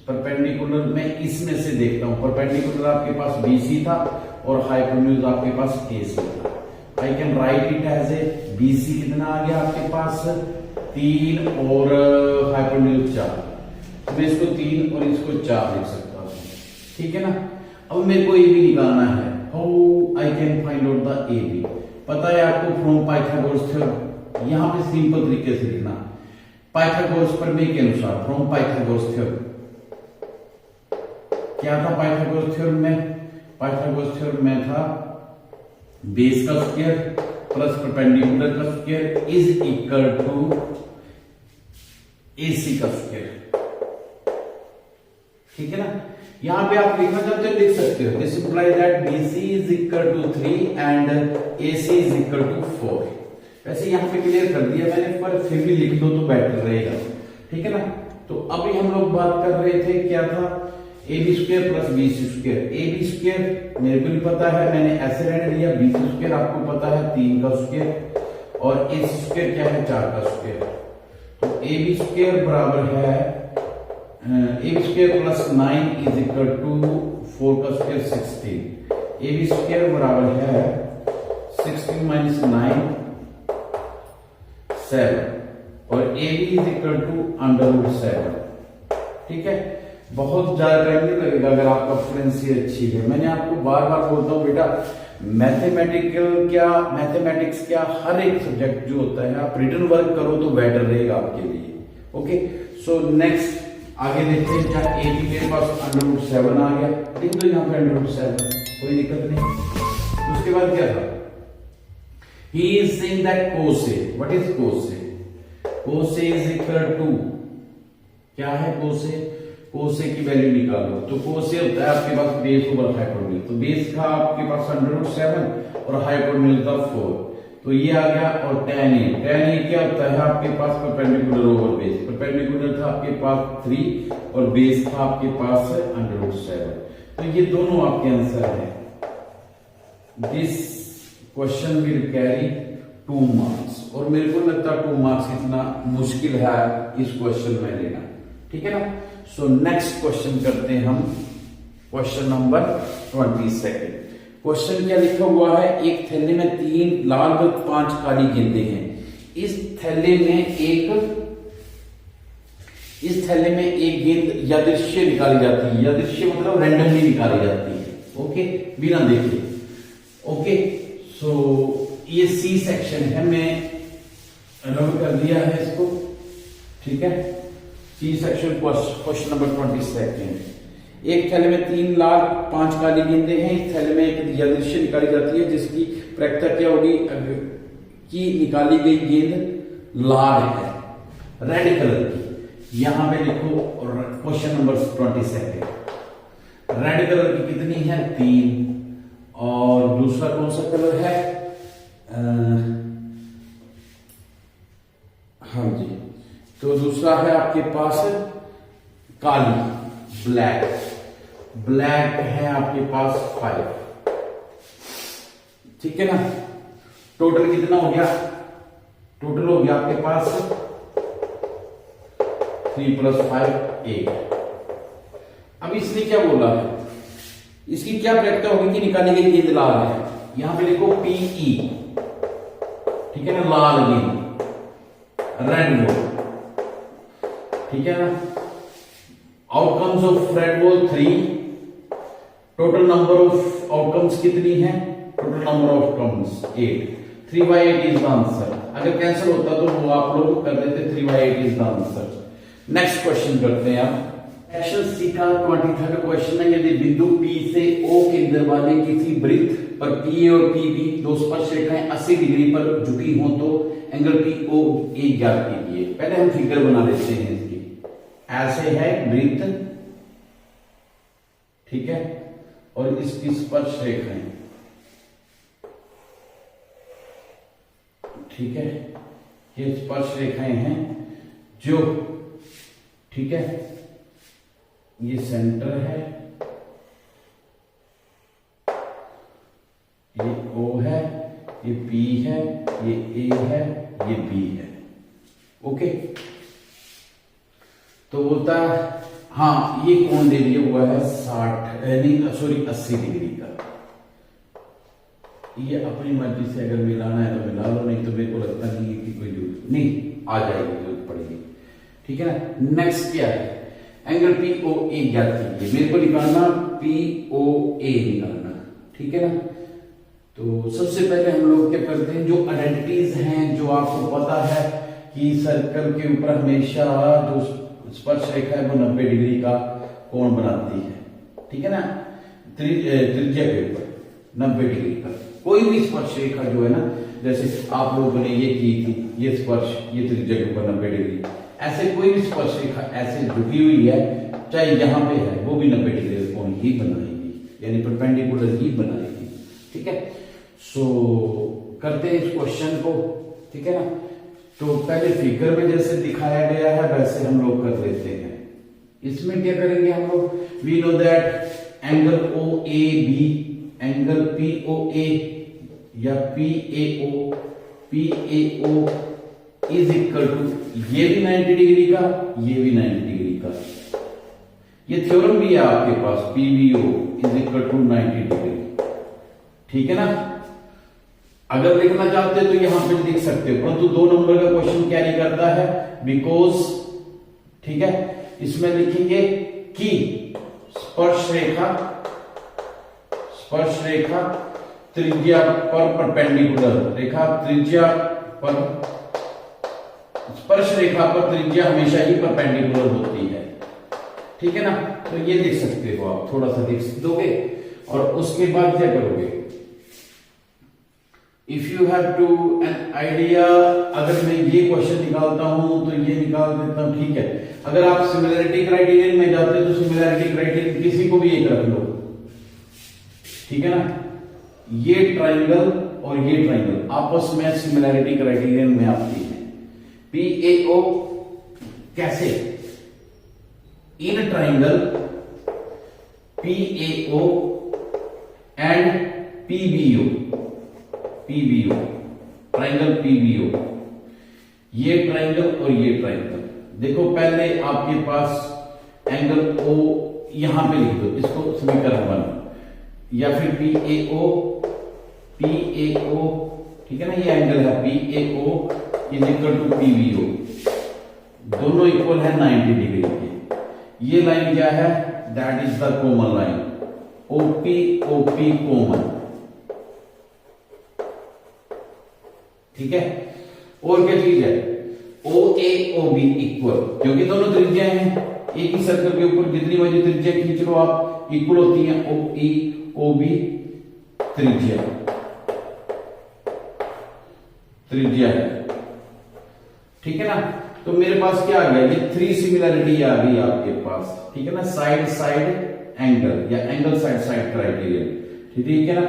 परपेंडिकुलर मैं इसमें से देखता हूं, परपेंडिकुलर आपके पास बीसी था और हाइपोटेन्यूज आपके पास एसी था। I can write it as a B C कितना आ गया आपके पास 3 और हाइपोटेन्यूज 4, तो मैं इसको 3 और इसको 4 लिख सकता हूं, ठीक है ना। अब मेरे को ए बी निकालना है, how I can find out the A B, पता है आपको फ्रॉम पाइथागोरस थ्योरम, यहां पे सिंपल तरीके से लिखना, पाइथागोरस प्रमेय के अनुसार, फ्रॉम पाइथागोरस थ्योरम, क्या था पाइथागोरस थ्योरम में, पाइथागोरस थ्योरम में था बेस का स्क्वायर प्लस परपेंडिकुलर का square is equal to A C का स्क्वायर, ठीक है ना। यहां पे आप लिखना चाहते हो लिख सकते हो, this imply that B C is equal to 3 and A C is equal to 4। वैसे यहां पे क्लियर कर दिया मैंने, पर फिर भी लिख दो तो बेटर रहेगा, ठीक है ना। तो अभी हम लोग बात कर रहे थे, क्या था, A B square plus B C square. A B square मेरे को नहीं पता है, मैंने ऐसे रहने दिया, बी सी स्क्वायर आपको पता है 3 का स्क्वायर, और ए सी स्क्वायर क्या है 4 का स्क्वायर। तो ए बी स्क्वायर बराबर है A B square plus 9 is equal to 4 का स्क्वायर 16। ए बी स्क्वायर बराबर है 16 माइनस 9 7, और A B is equal to √7, ठीक है। बहुत ज्यादा टाइम नहीं लगेगा अगर आपका फ्लुएंसी अच्छी है। मैंने आपको बार बार बोलता हूं बेटा, मैथमेटिक्स क्या हर एक सब्जेक्ट जो होता है आप रिटन वर्क करो तो बेटर रहेगा आपके लिए। ओके, सो नेक्स्ट आगे देखते हैं, क्या ए बी मेरे पास √7 आ गया, लिख दो यहाँ पे √7, कोई दिक्कत नहीं। उसके बाद क्या था, he is saying that cos A, what is cos A? cos A is equal to, क्या है cos A? cos A की वैल्यू निकालो, तो cos A होता है आपके पास बेस ओवर हाइपोटेन्यूज, तो बेस था आपके पास √7 और हाइपोटेन्यूज था 4, तो ये आ गया। और tan A क्या होता है आपके पास परपेंडिकुलर ओवर बेस, परपेंडिकुलर था आपके पास 3 और बेस था आपके पास √7, तो ये दोनों आपके आंसर है। This question will carry 2 marks, और मेरे को लगता है 2 मार्क्स इतना मुश्किल है इस क्वेश्चन में लेना, ठीक है ना। सो नेक्स्ट क्वेश्चन करते हैं हम, क्वेश्चन नंबर 22। क्वेश्चन क्या लिखा हुआ है, एक थैले में 3 लाल व 5 काली गेंदें हैं, इस थैले में एक गेंद यादृच्छिक निकाली जाती है, यादृच्छिक मतलब रैंडमली निकाली जाती है, ओके, बिना देखे। ओके, सो ये सी सेक्शन है, मैं रब कर दिया है इसको, ठीक है। C section question number 22। एक थैले में 3 लाल 5 काली गेंदें हैं, इस थैले में एक यादृच्छिक निकाली जाती है जिसकी प्रक्रिया क्या होगी कि निकाली गई गेंद लाल है, रेड कलर की। यहां पे लिखो क्वेश्चन नंबर 22, रेड कलर की कितनी है 3, और दूसरा कौन सा कलर है, हाँ जी, तो दूसरा है आपके पास काली, ब्लैक है आपके पास 5, ठीक है ना। टोटल कितना हो गया, टोटल हो गया आपके पास 3 + 5 8। अब इसने क्या बोला है, इसकी क्या प्रक्रिया होगी कि निकाली गई गेंद लाल है, यहां पे लिखो PE, ठीक है ना, लाल गेंद, रेड बॉल, ठीक है ना। Outcomes of red ball 3, total number of outcomes कितनी है, total number of outcomes 8, 3/8 is the answer. अगर कैंसिल होता तो वो आप लोग कर देते 3/8 is the answer. Next question करते हैं आप, सेक्शन सी का 23rd क्वेश्चन है, यदि बिंदु P से O केंद्र वाले किसी वृत्त पर PA और PB दो स्पर्श रेखाएं 80 डिग्री पर झुकी हो तो एंगल POA ज्ञात कीजिए। पहले हम फिगर बना लेते हैं इसकी। ऐसे है वृत्त, ठीक है, और इसकी स्पर्श रेखाएं, ठीक है, ये स्पर्श रेखाएं हैं जो, ठीक है, ये सेंटर है, ये O है, ये P है, ये A है, ये B है। ओके, तो बोलता है हाँ ये कोण दे दिया हुआ है 80 डिग्री का। ये अपनी मर्जी से अगर मिलाना है तो मिला लो, नहीं तो मेरे को लगता नहीं है कि कोई जरूरत नहीं, आ जाएगी, जरूरत पड़ेगी, ठीक है ना। नेक्स्ट क्या है, एंगल POA ज्ञात कीजिए। मेरे को निकालना POA निकालना, ठीक है ना। तो सबसे पहले हम लोग क्या करते हैं, जो आइडेंटिटीज हैं, जो आपको पता है कि सर्कल के ऊपर हमेशा जो स्पर्श रेखा है वो 90 डिग्री का कोण बनाती है, ठीक है ना। त्रिज्या के ऊपर 90 डिग्री का कोई भी स्पर्श रेखा जो है ना, जैसे आप लोगों ने ये की थी, ये स्पर्श, ये त्रिज्या के ऊपर 90 डिग्री, ऐसे कोई भी स्पर्श रेखा ऐसे झुकी हुई है, चाहे यहां पे है, वो भी 90 डिग्री का कोण ही बनाएगी, यानी परपेंडिकुलर ही बनाएगी, ठीक है। सो करते हैं इस क्वेश्चन को, ठीक है ना। तो पहले फिगर में जैसे दिखाया गया है वैसे हम लोग कर लेते हैं। इसमें क्या करेंगे हम लोग, we know that angle OAB, angle POA या PAO इज इक्वल टू, ये भी 90 डिग्री का, ये भी 90 डिग्री का। ये थ्योरम भी है आपके पास, PBO is equal to 90 degree, ठीक है ना। अगर लिखना चाहते हो तो यहां पे लिख सकते हो, परंतु 2 नंबर का क्वेश्चन कैरी करता है, बिकॉज, ठीक है, इसमें लिखेंगे कि स्पर्श रेखा त्रिज्या पर परपेंडिकुलर, रेखा त्रिज्या पर, स्पर्श रेखा पर त्रिज्या हमेशा ही परपेंडिकुलर होती है, ठीक है ना। तो ये लिख सकते हो आप, थोड़ा सा लिख दोगे और उसके बाद क्या करोगे, if you have to an idea, अगर मैं ये क्वेश्चन निकालता हूं तो ये निकाल देता हूं, ठीक है। अगर आप सिमिलैरिटी क्राइटेरियन में जाते हो तो सिमिलैरिटी क्राइटेरियन किसी को भी एक रख लो, ठीक है ना। ये ट्राइंगल और ये ट्राइंगल आपस में सिमिलैरिटी क्राइटेरियन में आती है। PAO कैसे, in triangle PAO and PBO, triangle PBO, ये ट्राइंगल और ये ट्राइंगल। देखो पहले आपके पास एंगल O यहां पे लिख दो, इसको समीकरण 1, या फिर PAO, ठीक है ना, ये एंगल है PAO is equal to PBO, दोनों इक्वल है 90 डिग्री के। ये लाइन क्या है, that is the common line, OP common, ठीक है। और क्या चीज है, OAOB इक्वल, क्योंकि दोनों त्रिज्या हैं, एक ही सर्कल के ऊपर जितनी बड़ी त्रिज्या खींच लो आप इक्वल होती हैं, OEOB त्रिज्या है, ठीक है ना। तो मेरे पास क्या आ गया, ये 3 सिमिलैरिटी आ गई आपके पास, ठीक है ना। साइड एंगल या एंगल साइड क्राइटेरियन, ठीक है ना।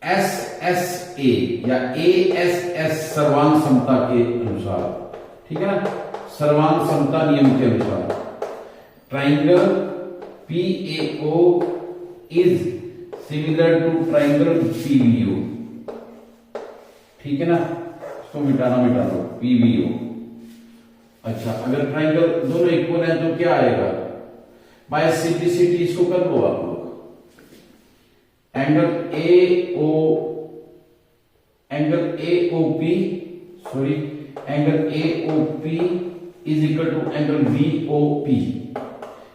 SSA या ASS सर्वांग समता के अनुसार, ठीक है ना, सर्वांग समता नियम के अनुसार triangle PAO is similar to triangle PBO, ठीक है ना। इसको मिटा दो PBO। अच्छा, अगर ट्राइंगल दोनों इक्वल है तो क्या आएगा, बाय सिंप्लिसिटी इसको कर लो आप लोग, angle AOP is equal to angle BOP।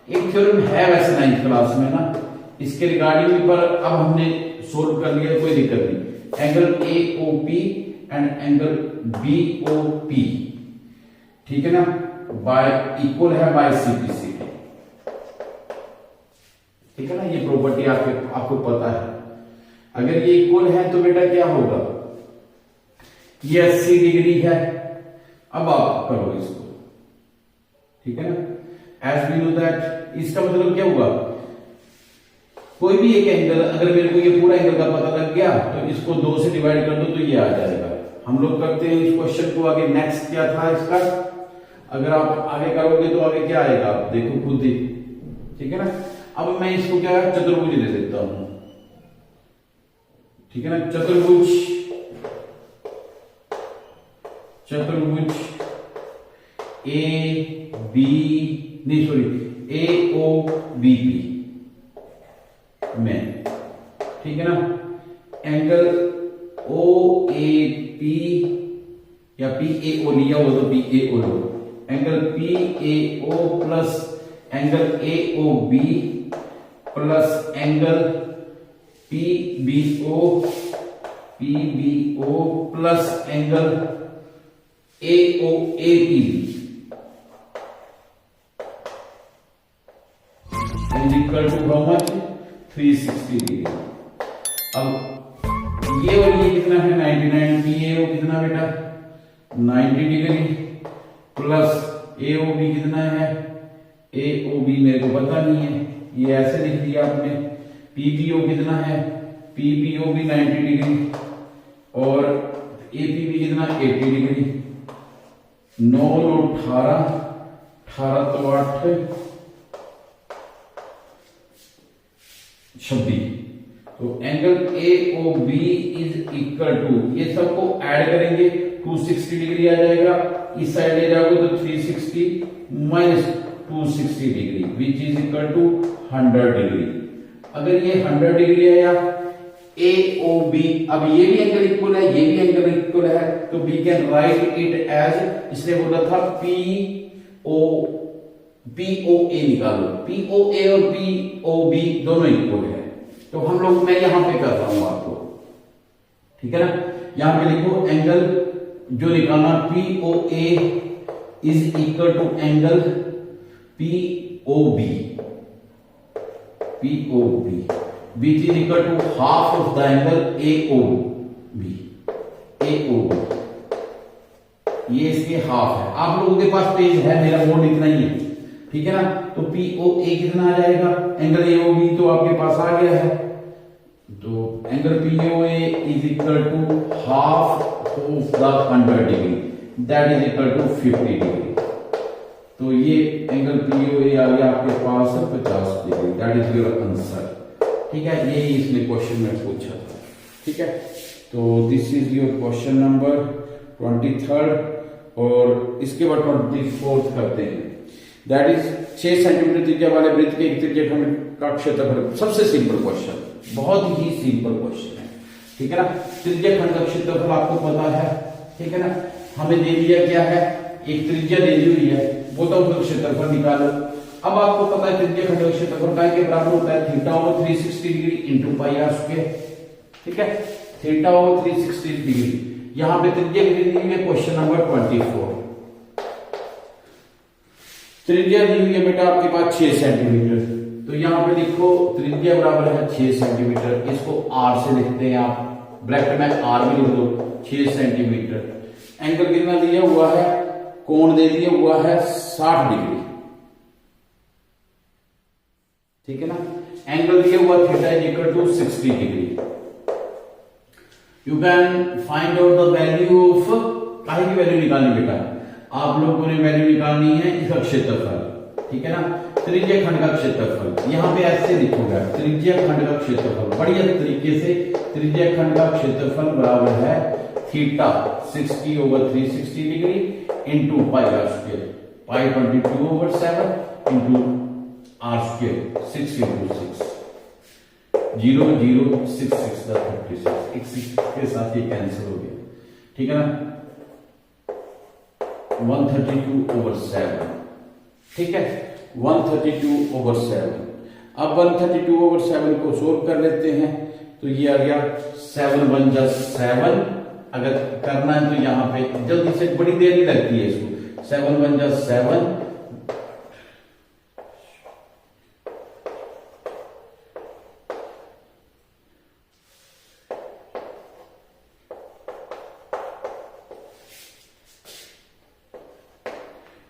एक थ्योरम है वैसे 9th क्लास में ना इसके रिगार्डिंग भी, पर अब हमने सोल्व कर लिया, कोई दिक्कत नहीं। Angle AOP and angle BOP, ठीक है ना। बाय इक्वल है बाय CPCD। ठीक है ना, ये प्रॉपर्टी आपको पता है। अगर ये इक्वल है तो बेटा क्या होगा, ये 80 डिग्री है। अब आप करो इसको, ठीक है ना, एज वी नो दैट, इसका मतलब क्या हुआ, कोई भी एक एंगल, अगर मेरे को ये पूरा एंगल का पता लग गया तो इसको 2 से डिवाइड कर दो तो ये आ जाएगा। हम लोग करते हैं इस क्वेश्चन को आगे। नेक्स्ट क्या था इसका, अगर आप आगे करोगे तो आगे क्या आएगा देखो खुद ही, ठीक है ना। अब मैं इसको क्या चतुर्भुज दे देता हूं, ठीक है ना, चतुर्भुज AOBP में, ठीक है ना, एंगल OAP या PAO लिया हो तो PAO low, angle PAO plus angle AOB plus angle PBO plus angle AOAP is equal to how much, 360 degree. अब ये और ये कितना है 99, PAO कितना बेटा 90 डिग्री प्लस AOB कितना है, AOB मेरे को पता नहीं है, ये ऐसे लिख दिया आपने। PBO कितना है, PBO भी 90 डिग्री और APB कितना 80 डिग्री। 9 और 18 तो 8 26। तो angle AOB is equal to, ये सबको ऐड करेंगे 260 डिग्री आ जाएगा, इस साइड ले जाओगे तो 360 minus 260 degree which is equal to 100 degree. अगर ये 100 डिग्री आया AOB, अब ये भी एंगल इक्वल है, ये भी एंगल इक्वल है, तो we can write it as, इसने बोला था POA निकालो, POA और POB दोनों इक्वल है, तो हम लोग, मैं यहां पे कर रहा हूं आपको, ठीक है ना। यहां पे लिखो एंगल जो निकालना POA is equal to angle POB which is equal to half of the angle AOB। ये इसके हाफ है। आप लोगों के पास पेज है, मेरा बोर्ड इतना ही है, ठीक है ना। तो POA कितना आ जाएगा, एंगल AOB तो आपके पास आ गया है, तो angle POA is equal to half of the 100 degree, that is equal to 50 degree. तो ये एंगल POA आ गया आपके पास 50 degree, that is your answer, ठीक है। यही इसने क्वेश्चन में पूछा था, ठीक है। तो this is your question number 23 और इसके बाद 24 करते हैं। दैट इज 6 सेंटीमीटर त्रिज्या वाले वृत्त के त्रिज्या खंड का क्षेत्रफल। सबसे सिंपल क्वेश्चन, बहुत ही सिंपल क्वेश्चन है, ठीक है ना। त्रिज्या खंड का क्षेत्रफल आपको पता है, ठीक है ना। हमें दे दिया क्या है, एक त्रिज्या दे दी हुई है, वो तो उसका क्षेत्रफल निकालो। अब आपको पता है त्रिज्या खंड का क्षेत्रफल काय के बराबर होता है, theta over 360 degree into pi R square, ठीक है। थीटा ओवर 360 डिग्री, यहां पे त्रिज्या दी हुई है क्वेश्चन नंबर 24। त्रिज्या दी हुई है बेटा आपके पास 6 सेंटीमीटर, तो यहां पे लिखो त्रिज्या बराबर है 6 सेंटीमीटर, इसको आर से लिखते हैं आप, ब्रैकेट में आर भी लिख दो 6 सेंटीमीटर। एंगल कितना दिया हुआ है, कोण दे दिया हुआ है 60 डिग्री, ठीक है ना। एंगल दिया हुआ theta is equal to 60 degree. You can find out the value of, काहे की वैल्यू निकालनी बेटा, आप लोगों ने वैल्यू निकालनी है इसका क्षेत्रफल, ठीक है ना। त्रिज्या खंड का क्षेत्रफल यहां पे ऐसे लिखोगे, त्रिज्या खंड का क्षेत्रफल बढ़िया तरीके से, त्रिज्या खंड का क्षेत्रफल बराबर है theta 60 over 360 degree into pi R square, pi 22/7 into R square 6 into 6, 0 0 6 6 36, एक 6 के साथ ये कैंसिल हो गया, ठीक है ना। 132/7, ठीक है, 132/7। अब 132/7 को सोल्व कर लेते हैं, तो ये आ गया 7 1 जा 7। अगर करना है तो यहां पे जल्दी से, बड़ी देर नहीं लगती है इसको, 7 1 जा 7,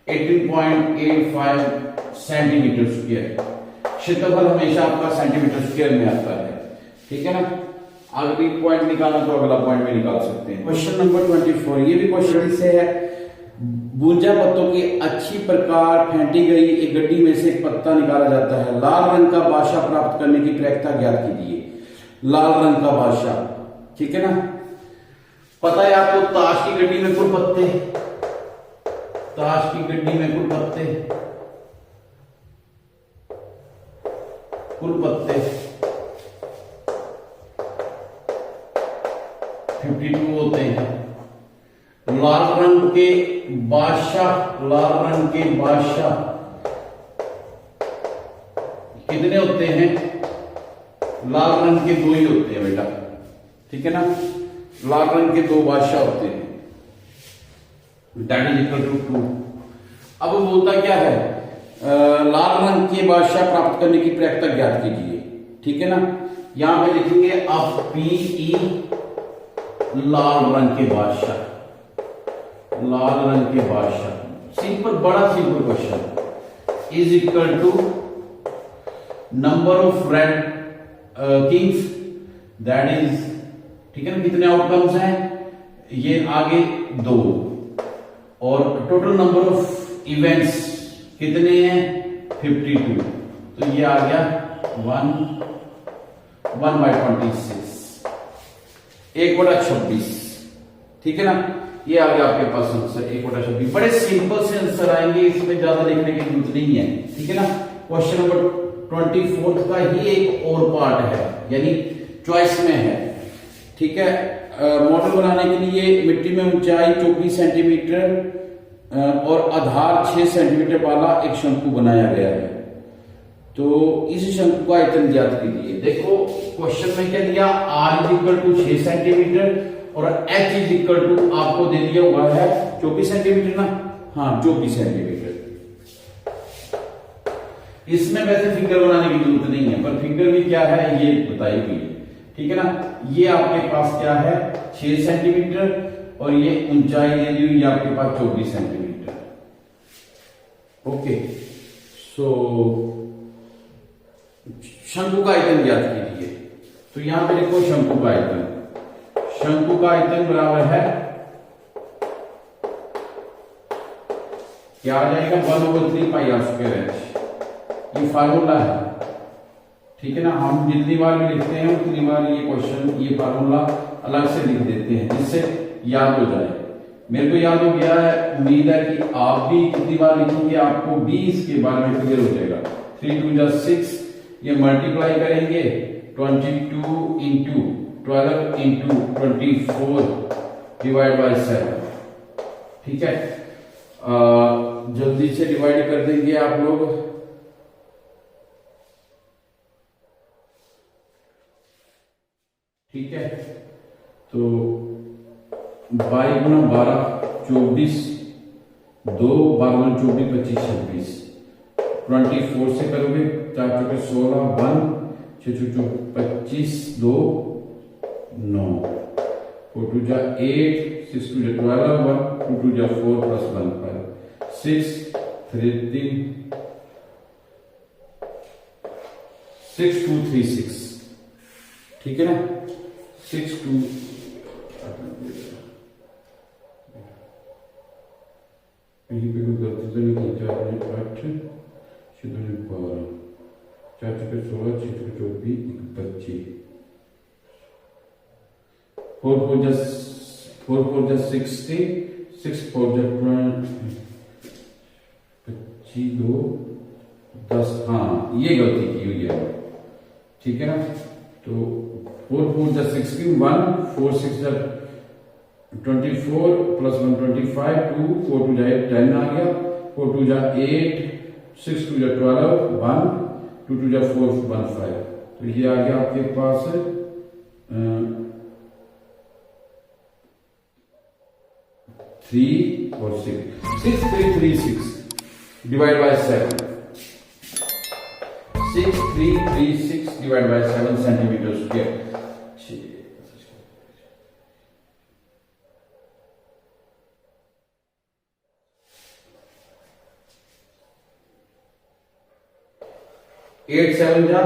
18.85 सेंटीमीटर स्क्वायर। क्षेत्रफल हमेशा आपका सेंटीमीटर स्क्वायर में आता है, ठीक है ना। अगली पॉइंट निकालना तो अगला पॉइंट में निकाल सकते हैं। क्वेश्चन नंबर 24, ये भी क्वेश्चन से है। भुजा पत्तों की अच्छी प्रकार फेंटी गई एक गड्डी में से एक पत्ता निकाला जाता है। लाल रंग का बादशाह प्राप्त करने की प्रक्रिया ज्ञात कीजिए। लाल रंग का बादशाह, ठीक है ना। पता है आपको ताश की गड्डी में कुल पत्ते, ताश की गड्डी में कुल पत्ते 52 होते हैं। लाल रंग के बादशाह, लाल रंग के बादशाह कितने होते हैं? लाल रंग के 2 ही होते हैं बेटा, ठीक है ना। लाल रंग के 2 बादशाह होते हैं, दैट इज इक्वल टू 2। अब बोलता क्या है? लाल रंग के बादशाह प्राप्त करने की प्रक्रिया ज्ञात कीजिए, ठीक है ना। यहां पे लिखेंगे अब पीई लाल रंग के बादशाह, लाल रंग के बादशाह। सिंपल, बड़ा simple question. Is equal to number of red kings, that is, ठीक है ना। कितने आउटकम्स हैं? ये आगे 2, और टोटल नंबर ऑफ इवेंट्स कितने हैं? 52। तो ये आ गया 1/26, 1/26, ठीक है ना। ये आ गया आपके पास आंसर 1/26। बड़े सिंपल से आंसर आएंगे, इसमें ज्यादा लिखने की जरूरत नहीं है, ठीक है ना। क्वेश्चन नंबर 24 का ही एक और पार्ट है, यानी चॉइस में है, ठीक है। मॉडल बनाने के लिए मिट्टी में ऊंचाई 24 सेंटीमीटर और आधार 6 सेंटीमीटर वाला एक शंकु बनाया गया है। तो इस शंकु का आयतन ज्ञात कीजिए। देखो क्वेश्चन में क्या दिया? r is equal to 6 centimetre और h इज इक्वल टू आपको दे दिया हुआ है 24 सेंटीमीटर ना। हाँ, 24 सेंटीमीटर। इसमें वैसे फिगर बनाने की जरूरत नहीं है, पर फिगर भी क्या है ये बताई हुई है, ठीक है ना। ये आपके पास क्या है? 6 सेंटीमीटर और ये ऊंचाई दे दी हुई आपके पास 24 सेंटीमीटर। ओके, सो शंकु का आयतन ज्ञात कीजिए। तो यहां पे लिखो शंकु का आयतन। शंकु का आयतन बराबर है, क्या आ जाएगा? 1/3 पाई r स्क्वायर h। ये फार्मूला है, ठीक है ना। हम जितनी बार भी लिखते हैं उतनी बार ये क्वेश्चन, ये फार्मूला अलग से लिख देते हैं जिससे याद हो जाए। मेरे को याद हो गया है, उम्मीद है कि आप भी कितनी बार लिखेंगे आपको भी इसके बारे में क्लियर हो जाएगा। 3 2 जा 6, ये मल्टीप्लाई करेंगे 22 इंटू 12 इंटू 24 डिवाइड बाय 7, ठीक है। जल्दी से डिवाइड कर देंगे आप लोग। ठीक है, तो 22 × 12 24, 2 12 24 25 26, 24 से करोगे 4 चौके 16, 1 6 चौके 25, 2 9, 4 2 जा 8, 6 2 जा 12, 1 2 2 जा 4 + 1 5 6 3 3 6 2 3 6, ठीक है ना। 6 2 कहीं पे कोई गलती तो नहीं की? 4 8 6 2 12, 4 चौके 16, 6 चौके 24 25, 4 4 जा 60, 6 4 जा 25 2 10। हाँ, ये गलती की हुई है, ठीक है ना। तो 4 4 जा 16, 1 4 6 जा 24 + 1 25, 2 4 2 जा 8 10 आ गया, 4 2 जा 8, 6 2 जा 12, 1 2 2 जा 4 1 5। तो ये आ गया आपके पास 3 3 और 6, 6336 divide by 7, 6336 divide by 7 centimetre square. Eight seven जा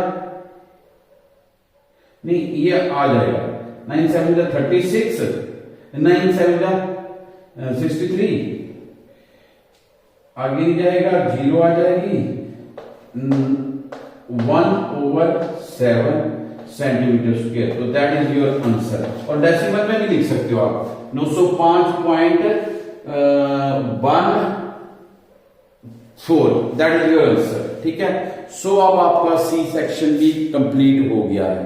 नहीं, ये आ जाएगा 9 7 जा 36, 9 7 जा 63, आगे नहीं जाएगा, 0 आ जाएगी, 1/7 सेंटीमीटर स्क्वायर। तो दैट इज योर आंसर। और डेसिमल में भी लिख सकते हो आप, 905.14, दैट इज योर आंसर। ठीक है। सो अब आपका सी सेक्शन भी कंप्लीट हो गया है।